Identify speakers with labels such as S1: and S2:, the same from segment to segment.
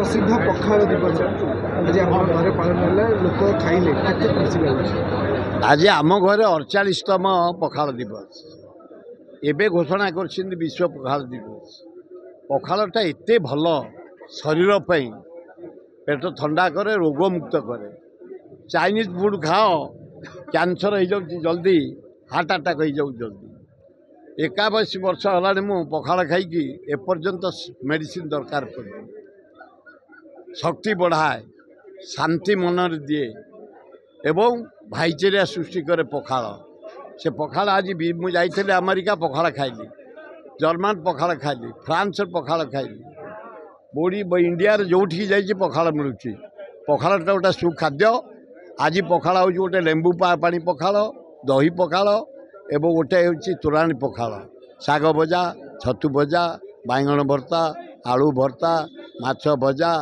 S1: प्रसिद्ध पखाल दिवस आज आम घर पालन है लोक खाइले खुशी लगे।
S2: आज आम घर 48तम पखाल दिवस एबे घोषणा कर विश्व पखाल दिवस। पखालटा एते भल शरीर पई पेट ठंडा करे रोग मुक्त करे। चाइनीज फूड खाओ कैंसर हो जाऊँ जल्दी हार्ट अटैक हो जाऊँ जल्दी। 81 वर्ष है मु पखाल खाई एपर्यंत मेडिसिन दरकार पड़े। शक्ति बढ़ाए शांति मन दिए एवं भाईचारा सृष्टि करे पखाल। से पखाल आज मुझे अमेरिका पखाल खाइली, जर्मन पखाल खाइली, फ्रांस पखाल खाइली, बोड़ी इंडिया जो जाइए पखाल मिलूँ। पखालटा गोटे सुखाद्य। आज पखाल हूँ गोटे लेंबू पानी पखाल, दही पखाल एवं गोटे हूँ तोराणी पखाल, शाग भजा, छतु भजा, बैंगन भर्ता, आलू भर्ता, माछ भजा,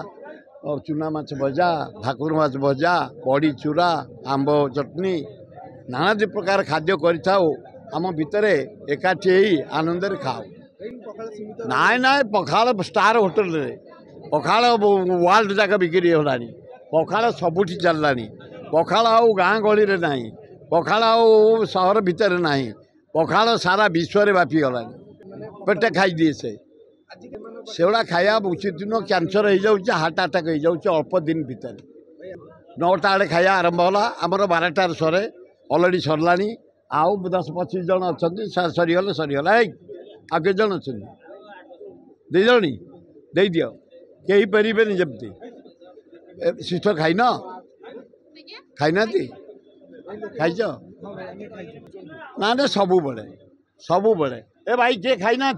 S2: चूना माछ भजा, भाकुर माछ भजा, बड़ी चूरा, आंब चटनी, नाना प्रकार खाद्य करम भितर एकाठी आनंद खाओ। नाई ना पखाल स्टार होटेल रे पखाल वर्ल्ड जाक बिक्री होगा। पखाल सबुठी चलला। पखाल आउ गाँ गहली रे नहीं, पखाल आउ सहर भितर नहीं, पखाल सारा विश्व रे व्यापी गला। पेटे खाई दिए से गुड़ा खाया उचित नुह। कैंसर हो जाऊँ, हार्ट अटैक हो जाऊँ अल्प दिन भितर। 9टा आड़े खाया आरंभ होला, आमर 12टार सरे अलरेडी सरला। आउ 10-25 जन अच्छा सरीगले सरीगला। आ के जन अच्छा दे जनी दे दियो कहीं पारे जमती शिष्ट खाई न खाईना खाई ना ना सबू बड़े ए भाई किए खाई ना।